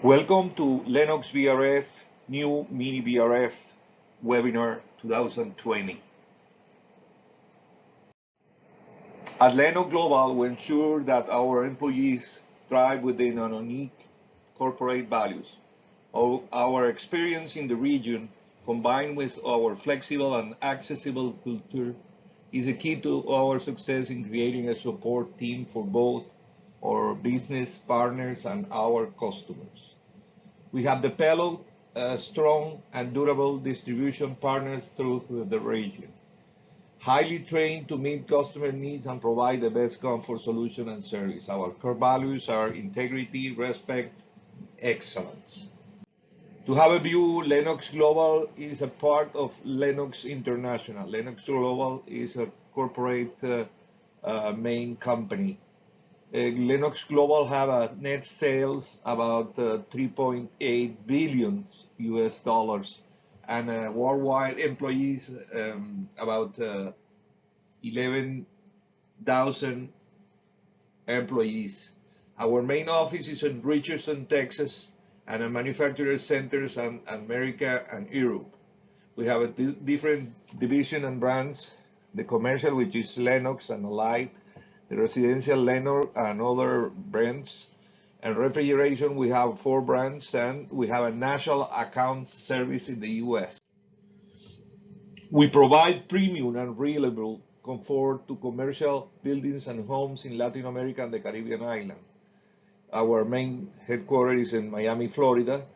Welcome to Lennox VRF New Mini VRF Webinar 2020. At Lennox Global, we ensure that our employees thrive within our unique corporate values. Our experience in the region, combined with our flexible and accessible culture, is a key to our success in creating a support team for both our business partners and our customers. We have developed strong and durable distribution partners throughout the region, highly trained to meet customer needs and provide the best comfort solution and service. Our core values are integrity, respect, excellence. To have a view, Lennox Global is a part of Lennox International. Lennox Global is a corporate main company. Lennox Global have a net sales about 3.8 billion US dollars and worldwide employees about 11,000 employees. Our main office is in Richardson, Texas, and a manufacturer centers in America and Europe. We have a different division and brands, the commercial, which is Lennox and Allied, the residential Lennox and other brands, and refrigeration we have 4 brands, and we have a national account service in the US. We provide premium and reliable comfort to commercial buildings and homes in Latin America and the Caribbean island. Our main headquarters is in Miami, Florida.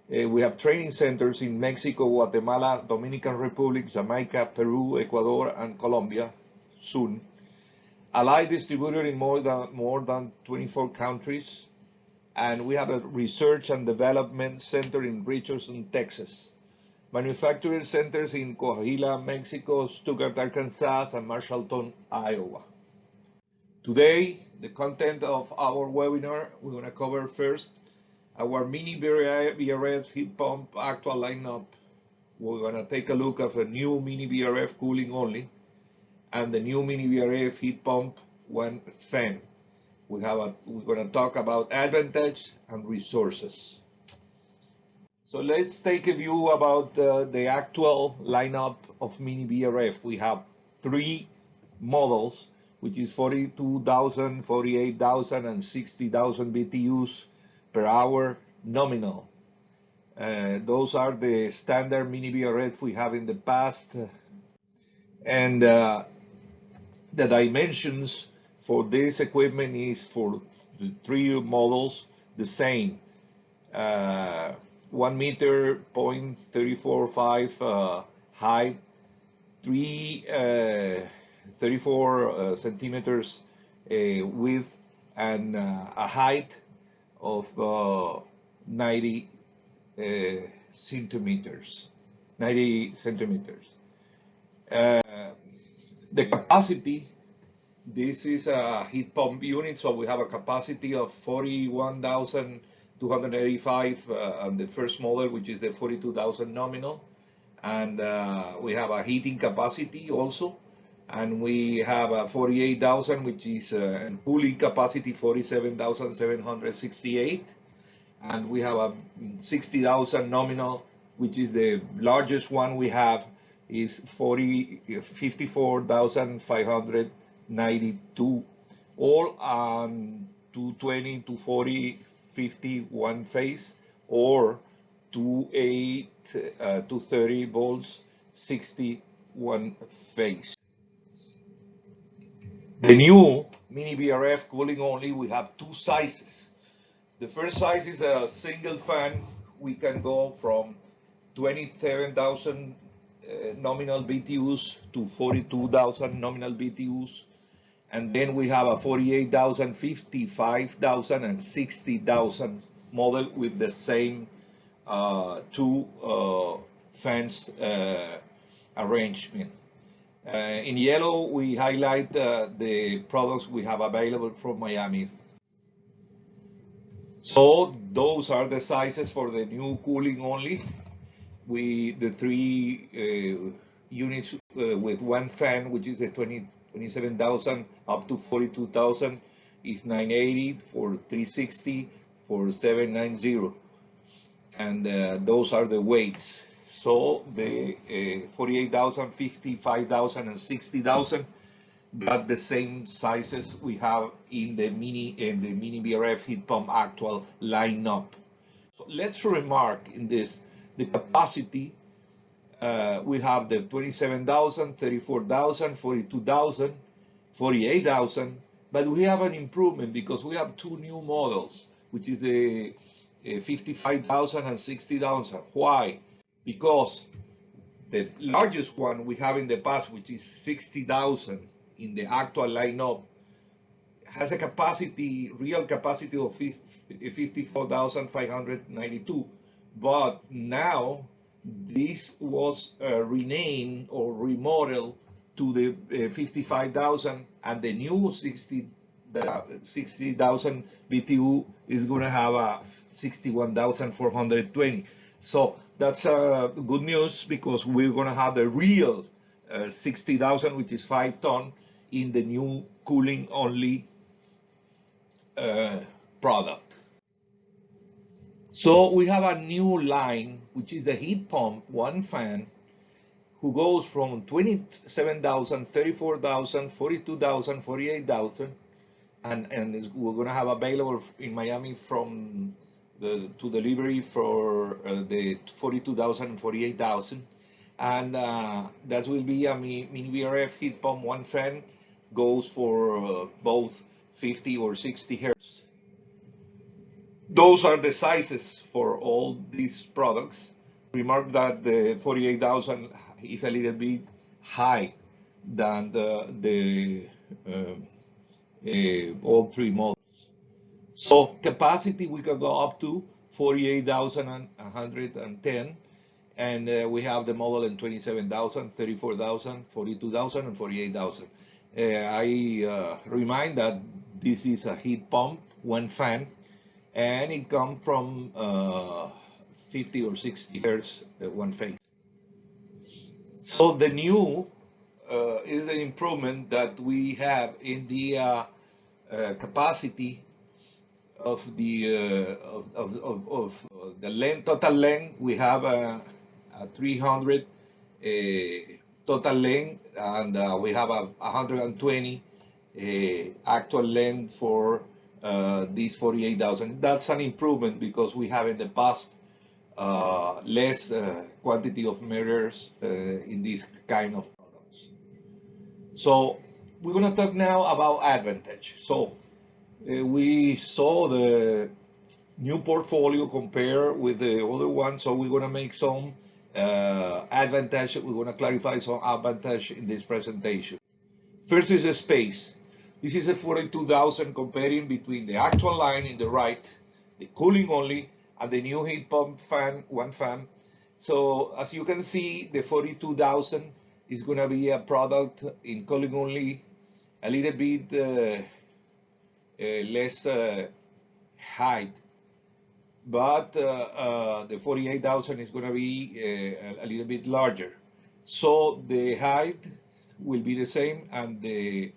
We have training centers in Mexico, Guatemala, Dominican Republic, Jamaica, Peru, Ecuador, and Colombia soon. Allied distributor in more than 24 countries, and we have a research and development center in Richardson, Texas. Manufacturing centers in Coahuila, Mexico, Stuttgart, Arkansas, and Marshalltown, Iowa. Today, the content of our webinar, we're going to cover first our mini VRF heat pump actual lineup. We're going to take a look at a new mini VRF cooling only, and the new mini VRF heat pump one fan. We're going to talk about advantage and resources. So let's take a view about the actual lineup of mini VRF. We have 3 models, which is 42,000, 48,000, and 60,000 BTUs per hour nominal. Those are the standard mini VRF we have in the past, and the dimensions for this equipment is for the 3 models the same. 1 meter, 0.345 height, 34 centimeters width, and a height of 90 centimeters. The capacity, this is a heat pump unit, so we have a capacity of 41,285 on the first model, which is the 42,000 nominal, and we have a heating capacity also, and we have a 48,000, which is a cooling capacity 47,768, and we have a 60,000 nominal, which is the largest one we have, is 54,592, all on 220, 240, 51 phase, or 230 volts, 61 phase. The new mini VRF cooling only, we have 2 sizes. The first size is a single fan. We can go from 27,000 nominal BTUs to 42,000 nominal BTUs, and then we have a 48,000, 55,000, and 60,000 model with the same 2 fans arrangement. In yellow, we highlight the products we have available from Miami. So those are the sizes for the new cooling only. The 3 units with 1 fan, which is a 27,000 up to 42,000, is 980 for 360 for 790. and those are the weights. So the 48,000, 55,000, and 60,000 got the same sizes we have in the mini VRF heat pump actual lineup. So let's remark in this the capacity. We have the 27,000, 34,000, 42,000, 48,000, but we have an improvement because we have two new models, which is the 55,000 and 60,000. Why? Because the largest one we have in the past, which is 60,000 in the actual lineup, has a capacity, real capacity of 54,592. But now this was renamed or remodeled to the 55,000, and the new 60,000 BTU is going to have a 61,420. So that's good news because we're going to have the real 60,000, which is 5 ton, in the new cooling only product. So we have a new line, which is the heat pump, one fan, who goes from 27,000, 34,000, 42,000, 48,000, and we're going to have available in Miami from to delivery for the 42,000 and 48,000. And that will be a mini VRF heat pump, one fan, goes for both 50 or 60 hertz. Those are the sizes for all these products. Remark that the 48,000 is a little bit high than all three models. So capacity, we can go up to 48,110, and we have the model in 27,000, 34,000, 42,000, and 48,000. I remind that this is a heat pump, one fan, and it comes from 50 or 60 hertz one phase. So the new is the improvement that we have in the capacity of the length, total length. We have a 300 total length, and we have a 120 actual length for these 48,000. That's an improvement because we have in the past less quantity of mirrors in these kind of products. So we're going to talk now about advantage. So we saw the new portfolio compare with the other one, so we're going to make some advantage. We're going to clarify some advantage in this presentation. First is the space. This is a 42,000 comparing between the actual line in the right, the cooling only, and the new heat pump fan, one fan. So as you can see, the 42,000 is going to be a product in cooling only, a little bit less height, but the 48,000 is going to be a little bit larger. So the height will be the same, and the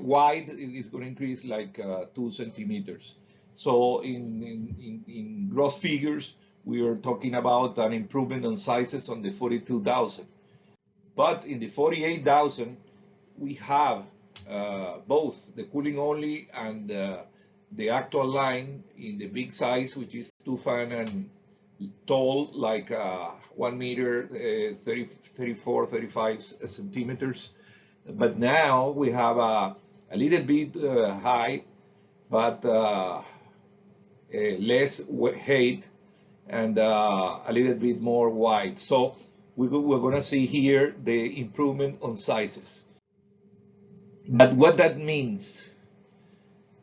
wide is going to increase like 2 centimeters. So in gross figures, we are talking about an improvement on sizes on the 42,000. But in the 48,000, we have both the cooling only and the actual line in the big size, which is 2 fan and tall, like 1 meter, 34, 35 centimeters. But now we have a little bit high, but less height, and a little bit more wide. So we're going to see here the improvement on sizes. But what that means,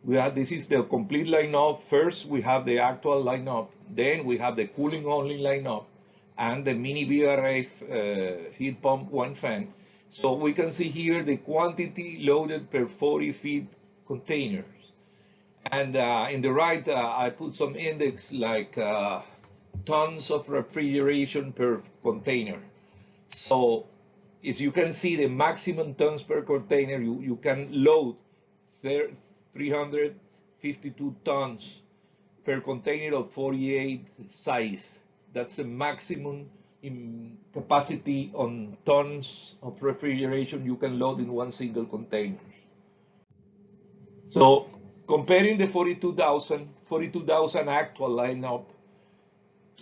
this is the complete lineup. First, we have the actual lineup. Then we have the cooling only lineup and the mini VRF heat pump, one fan. So we can see here the quantity loaded per 40 feet containers. And in the right, I put some index like tons of refrigeration per container. So if you can see the maximum tons per container, you can load 352 tons per container of 48 size. That's the maximum in capacity on tons of refrigeration you can load in one single container. So comparing the 42,000 actual lineup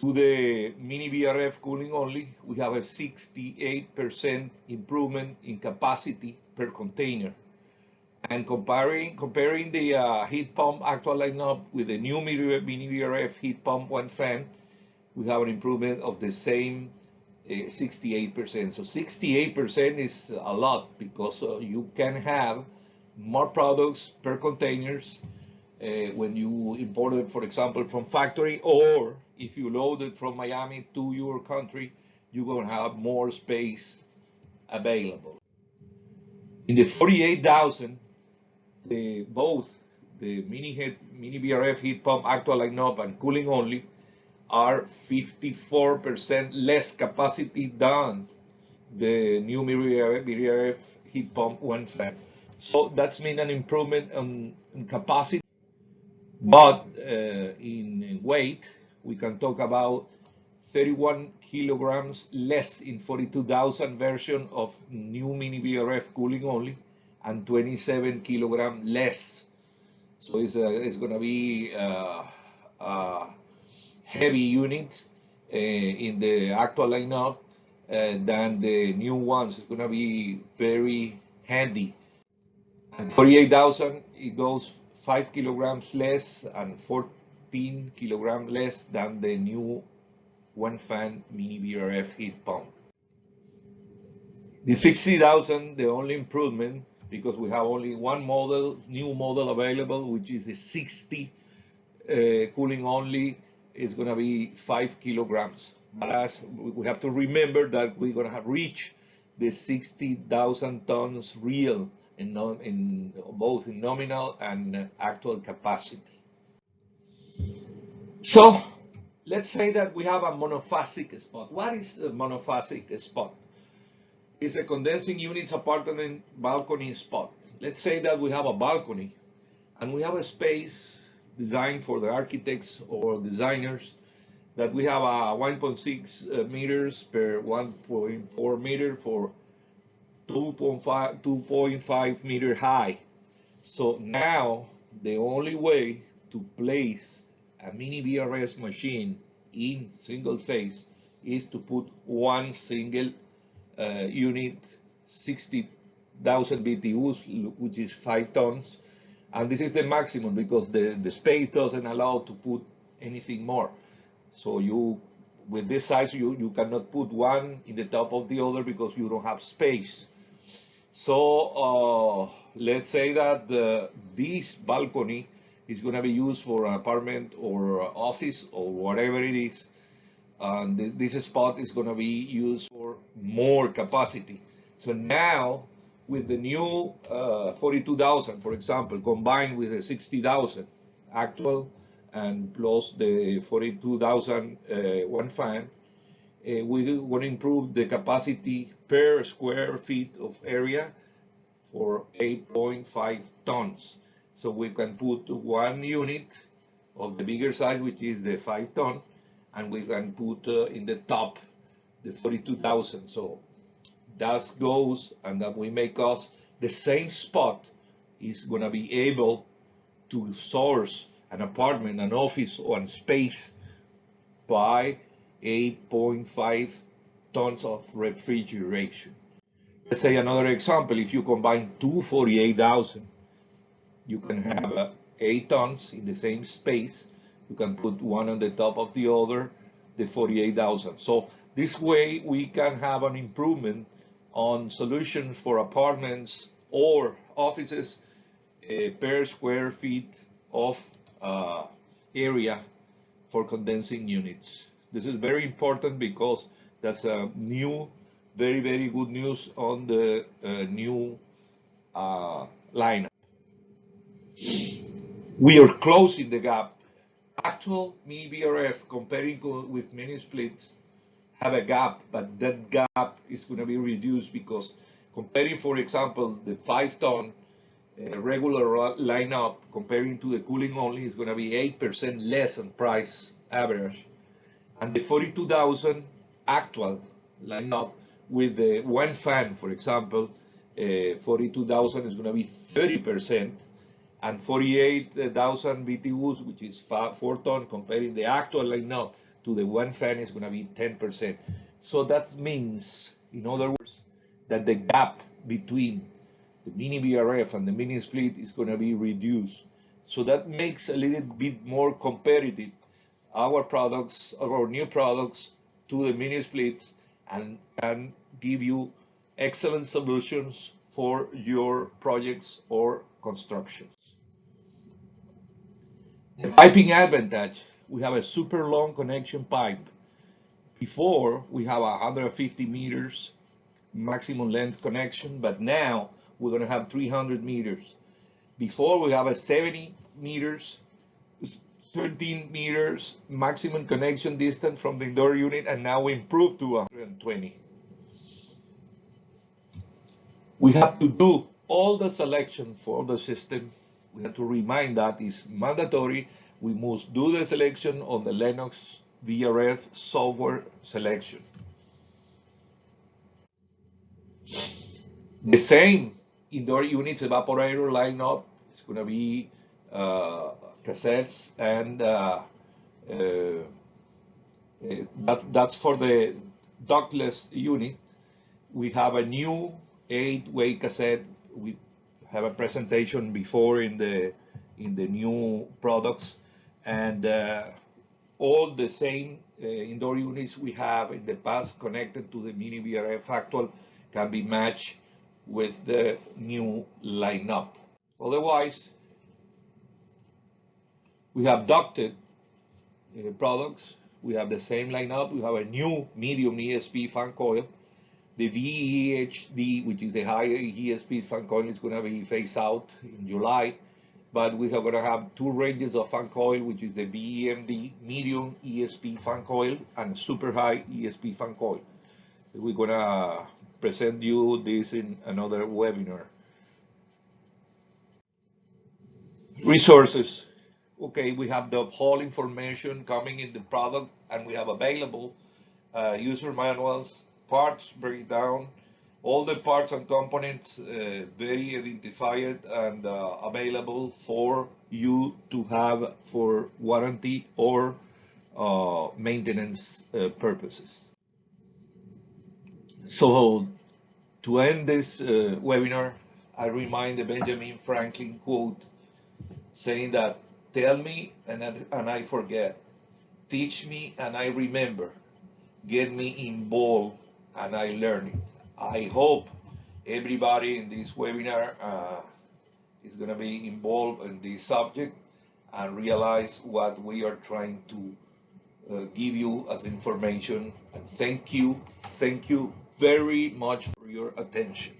to the mini VRF cooling only, we have a 68% improvement in capacity per container. And comparing the heat pump actual lineup with the new mini VRF heat pump one fan, we have an improvement of the same 68%. So 68% is a lot because you can have more products per containers when you import it, for example, from factory, or if you load it from Miami to your country, you're going to have more space available. In the 48,000, both the mini VRF heat pump actual lineup and cooling only are 54% less capacity than the new VRF heat pump one fan. So that's mean an improvement in capacity, but in weight, we can talk about 31 kilograms less in 42,000 version of new mini VRF cooling only, and 27 kilograms less. So it's going to be a heavy unit in the actual lineup than the new ones. It's going to be very handy. And 48,000, it goes 5 kilograms less and 14 kilograms less than the new one fan mini VRF heat pump. The 60,000, the only improvement, because we have only one new model available, which is the 60 cooling only, is going to be 5 kilograms. But as we have to remember that we're going to have reached the 60,000 tons real in both in nominal and actual capacity. So let's say that we have a monophasic spot. What is a monophasic spot? It's a condensing units apartment balcony spot. Let's say that we have a balcony and we have a space designed for the architects or designers that we have a 1.6 meters per 1.4 meter for 2.5 meter high. So now the only way to place a mini VRS machine in single phase is to put one single unit, 60,000 BTUs, which is 5 tons. And this is the maximum because the space doesn't allow to put anything more. So with this size, you cannot put one in the top of the other because you don't have space. So let's say that this balcony is going to be used for an apartment or office or whatever it is. And this spot is going to be used for more capacity. So now, with the new 42,000, for example, combined with the 60,000 actual and plus the 42,000 one fan, we want to improve the capacity per square feet of area for 8.5 tons. So we can put one unit of the bigger size, which is the 5 ton, and we can put in the top the 42,000. So that goes, and that will make us the same spot is going to be able to source an apartment, an office, or a space by 8.5 tons of refrigeration. Let's say another example, if you combine two 48,000, you can have 8 tons in the same space. You can put one on the top of the other, the 48,000. So this way we can have an improvement on solutions for apartments or offices per square feet of area for condensing units. This is very important because that's a new, very, very good news on the new lineup. We are closing the gap. Actual mini VRF comparing with mini splits have a gap, but that gap is going to be reduced because comparing, for example, the 5 ton regular lineup comparing to the cooling only is going to be 8% less on price average. And the 42,000 actual lineup with the one fan, for example, 42,000 is going to be 30%, and 48,000 BTUs, which is 4 ton, comparing the actual lineup to the one fan is going to be 10%. So that means, in other words, that the gap between the mini VRF and the mini split is going to be reduced. So that makes a little bit more competitive our products, our new products, to the mini splits, and give you excellent solutions for your projects or constructions. The piping advantage: we have a super long connection pipe. Before, we have 150 meters maximum length connection, but now we're going to have 300 meters. Before, we have a 70 meters, 13 meters maximum connection distance from the indoor unit, and now we improved to 120. We have to do all the selection for the system. We have to remind that it's mandatory. We must do the selection on the Lennox VRF software selection. The same indoor units evaporator lineup is going to be cassettes, and that's for the ductless unit. We have a new 8-way cassette. We have a presentation before in the new products, and all the same indoor units we have in the past connected to the mini VRF actual can be matched with the new lineup. Otherwise, we have ducted products. We have the same lineup. We have a new medium ESP fan coil. The VEHD, which is the higher ESP fan coil, is going to be phased out in July. But we are going to have two ranges of fan coil, which is the VEMD medium ESP fan coil and super high ESP fan coil. We're going to present you this in another webinar. Resources. Okay, we have the whole information coming in the product, and we have available user manuals, parts breakdown, all the parts and components very identified and available for you to have for warranty or maintenance purposes. So to end this webinar, I remind the Benjamin Franklin quote saying that, "Tell me and I forget, teach me and I remember, get me involved and I learn it." I hope everybody in this webinar is going to be involved in this subject and realize what we are trying to give you as information. And thank you very much for your attention.